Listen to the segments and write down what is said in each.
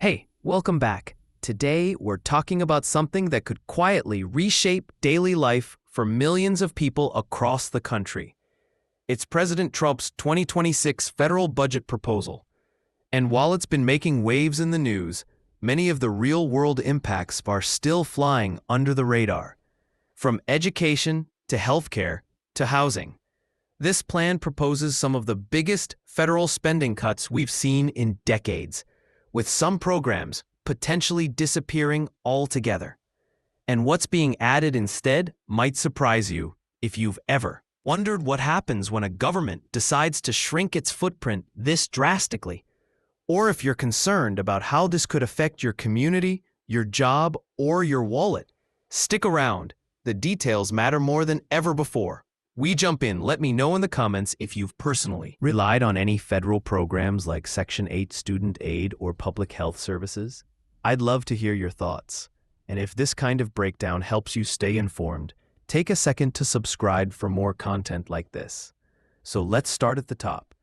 Hey, welcome back. Today, we're talking about something that could quietly reshape daily life for millions of people across the country. It's President Trump's 2026 federal budget proposal. And while it's been making waves in the news, many of the real-world impacts are still flying under the radar. From education to healthcare to housing. This plan proposes some of the biggest federal spending cuts we've seen in decades, with some programs potentially disappearing altogether. And what's being added instead might surprise you if you've ever wondered what happens when a government decides to shrink its footprint this drastically, or if you're concerned about how this could affect your community, your job, or your wallet. Stick around. The details matter more than ever before. We jump in. Let me know in the comments if you've personally relied on any federal programs like Section 8 student aid or public health services. I'd love to hear your thoughts. And if this kind of breakdown helps you stay informed, take a second to subscribe for more content like this. So let's start at the top.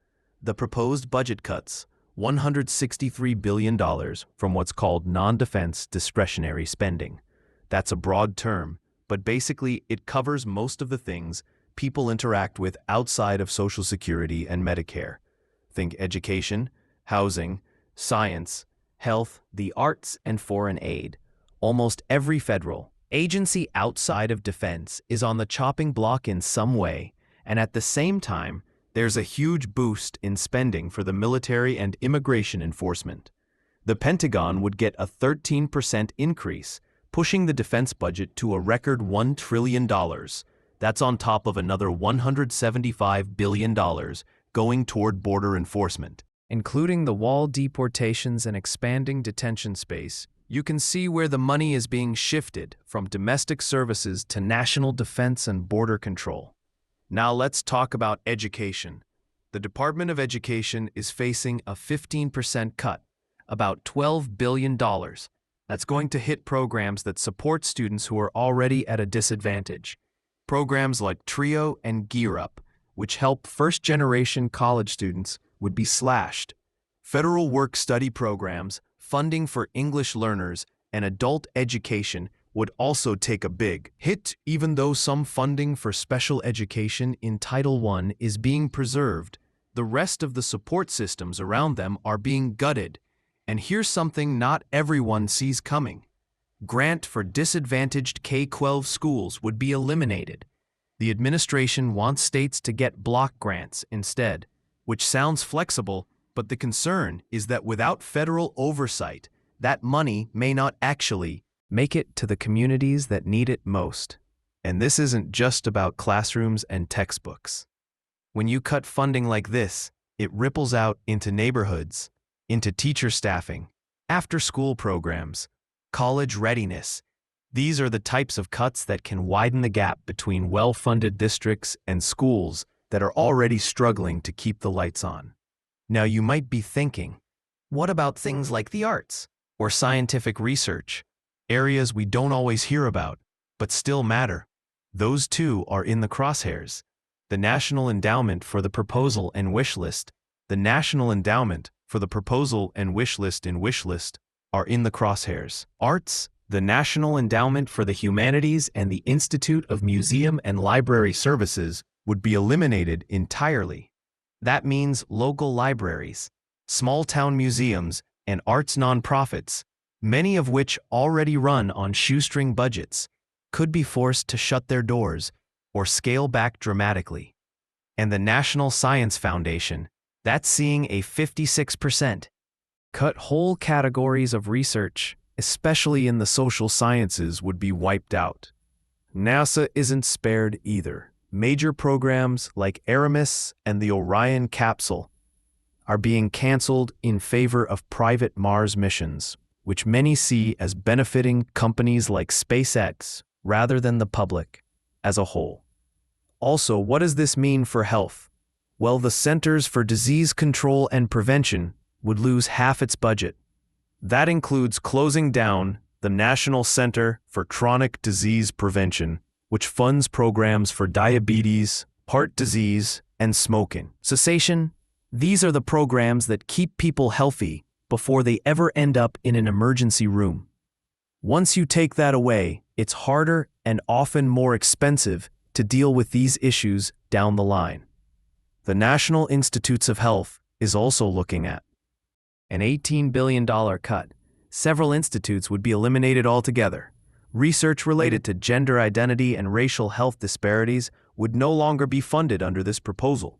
The proposed budget cuts $163 billion from what's called non-defense discretionary spending. That's a broad term, but basically it covers most of the things people interact with outside of Social Security and Medicare. Think education, housing, science, health, the arts, and foreign aid. Almost every federal agency outside of defense is on the chopping block in some way, and at the same time, there's a huge boost in spending for the military and immigration enforcement. The Pentagon would get a 13% increase, pushing the defense budget to a record $1 trillion. That's on top of another $175 billion going toward border enforcement. Including the wall deportations and expanding detention space, you can see where the money is being shifted from domestic services to national defense and border control. Now let's talk about education. The Department of Education is facing a 15% cut, about $12 billion. That's going to hit programs that support students who are already at a disadvantage. Programs like TRIO and Gear Up, which help first-generation college students, would be slashed. Federal work-study programs, funding for English learners, and adult education would also take a big hit, even though some funding for special education in Title I is being preserved. The rest of the support systems around them are being gutted. And here's something not everyone sees coming. Grant for disadvantaged K-12 schools would be eliminated. The administration wants states to get block grants instead, which sounds flexible, but the concern is that without federal oversight, that money may not actually make it to the communities that need it most. And this isn't just about classrooms and textbooks. When you cut funding like this, it ripples out into neighborhoods, into teacher staffing, after-school programs, college readiness. These are the types of cuts that can widen the gap between well-funded districts and schools that are already struggling to keep the lights on. Now you might be thinking, what about things like the arts or scientific research? Areas we don't always hear about, but still matter. Those too are in the crosshairs. The National Endowment for the Proposal and Wish List. The National Endowment for the Proposal and Wish List are in the crosshairs. Arts, the National Endowment for the Humanities and the Institute of Museum and Library Services would be eliminated entirely. That means local libraries, small-town museums, and arts nonprofits, many of which already run on shoestring budgets, could be forced to shut their doors or scale back dramatically. And the National Science Foundation, that's seeing a 56% cut. Whole categories of research, especially in the social sciences, would be wiped out. NASA isn't spared either. Major programs like Aramis and the Orion capsule are being canceled in favor of private Mars missions, which many see as benefiting companies like SpaceX rather than the public as a whole. Also, what does this mean for health? Well, the Centers for Disease Control and Prevention would lose half its budget. That includes closing down the National Center for Chronic Disease Prevention, which funds programs for diabetes, heart disease, and smoking cessation. These are the programs that keep people healthy before they ever end up in an emergency room. Once you take that away, it's harder and often more expensive to deal with these issues down the line. The National Institutes of Health is also looking at an $18 billion cut. Several institutes would be eliminated altogether. Research related to gender identity and racial health disparities would no longer be funded under this proposal,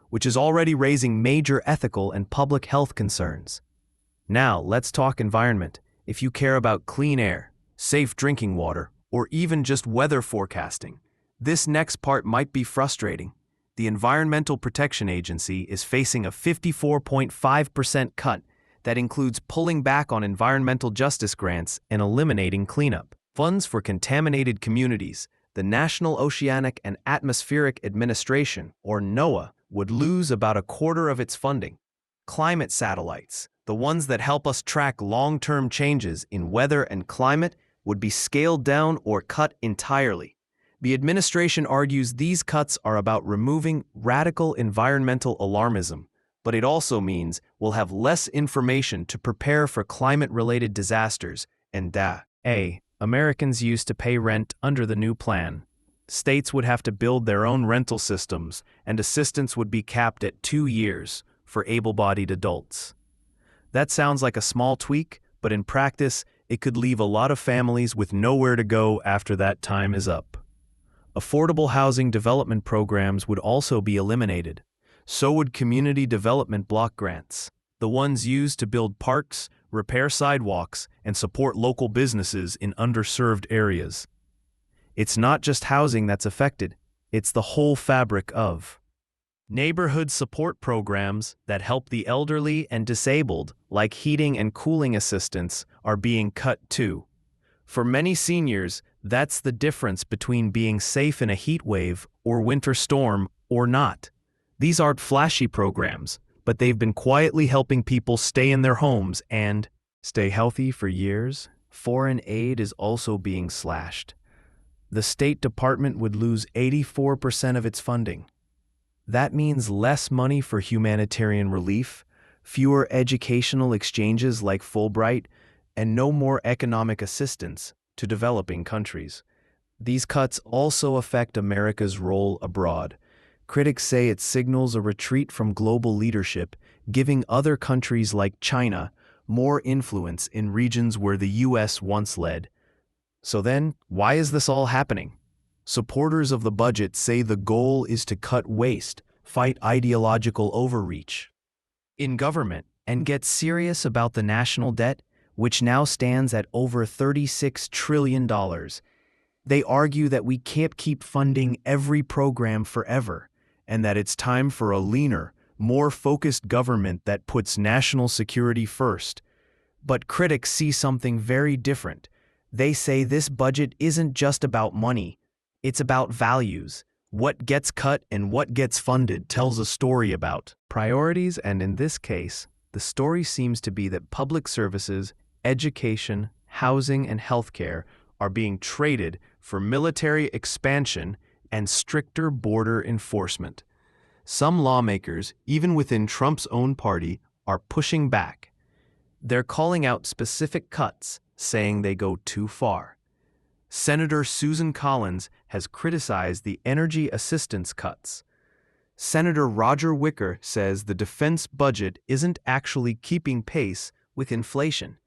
which is already raising major ethical and public health concerns. Now, let's talk environment. If you care about clean air, safe drinking water, or even just weather forecasting, this next part might be frustrating. The Environmental Protection Agency is facing a 54.5% cut that includes pulling back on environmental justice grants and eliminating cleanup funds for contaminated communities. The National Oceanic and Atmospheric Administration, or NOAA, would lose about a quarter of its funding. Climate satellites, the ones that help us track long-term changes in weather and climate, would be scaled down or cut entirely. The administration argues these cuts are about removing radical environmental alarmism, but it also means we'll have less information to prepare for climate-related disasters, and Americans used to pay rent under the new plan. States would have to build their own rental systems, and assistance would be capped at 2 years for able-bodied adults. That sounds like a small tweak, but in practice, it could leave a lot of families with nowhere to go after that time is up. Affordable housing development programs would also be eliminated. So would community development block grants, the ones used to build parks, repair sidewalks, and support local businesses in underserved areas. It's not just housing that's affected, it's the whole fabric of neighborhood support programs that help the elderly and disabled, like heating and cooling assistance, are being cut too. For many seniors, that's the difference between being safe in a heat wave or winter storm or not. These aren't flashy programs, but they've been quietly helping people stay in their homes and stay healthy for years. Foreign aid is also being slashed. The State Department would lose 84% of its funding. That means less money for humanitarian relief, fewer educational exchanges like Fulbright, and no more economic assistance to developing countries. These cuts also affect America's role abroad. Critics say it signals a retreat from global leadership, giving other countries like China more influence in regions where the U.S. once led. So then, why is this all happening? Supporters of the budget say the goal is to cut waste, fight ideological overreach in government, and get serious about the national debt, which now stands at over $36 trillion. They argue that we can't keep funding every program forever, and that it's time for a leaner, more focused government that puts national security first. But critics see something very different. They say this budget isn't just about money, it's about values. What gets cut and what gets funded tells a story about priorities, and in this case, the story seems to be that public services, education, housing, and healthcare are being traded for military expansion and stricter border enforcement. Some lawmakers, even within Trump's own party, are pushing back. They're calling out specific cuts, saying they go too far. Senator Susan Collins has criticized the energy assistance cuts. Senator Roger Wicker says the defense budget isn't actually keeping pace with inflation.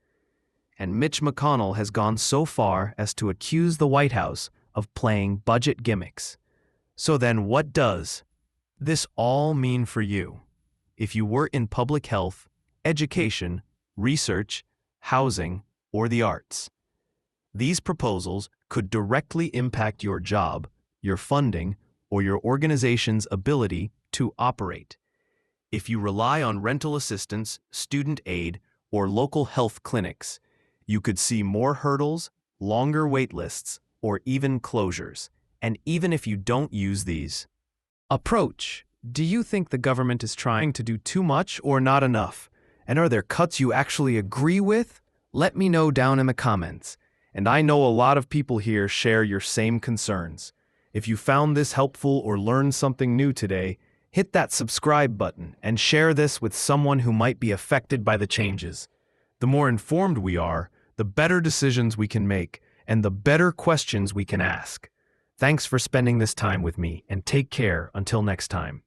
And Mitch McConnell has gone so far as to accuse the White House of playing budget gimmicks. So then what does this all mean for you? If you work in public health, education, research, housing, or the arts, these proposals could directly impact your job, your funding, or your organization's ability to operate. If you rely on rental assistance, student aid, or local health clinics, you could see more hurdles, longer wait lists, or even closures. And even if you don't use these approach, do you think the government is trying to do too much or not enough? And are there cuts you actually agree with? Let me know down in the comments. And I know a lot of people here share your same concerns. If you found this helpful or learned something new today, hit that subscribe button and share this with someone who might be affected by the changes. The more informed we are, the better decisions we can make and the better questions we can ask. Thanks for spending this time with me, and take care until next time.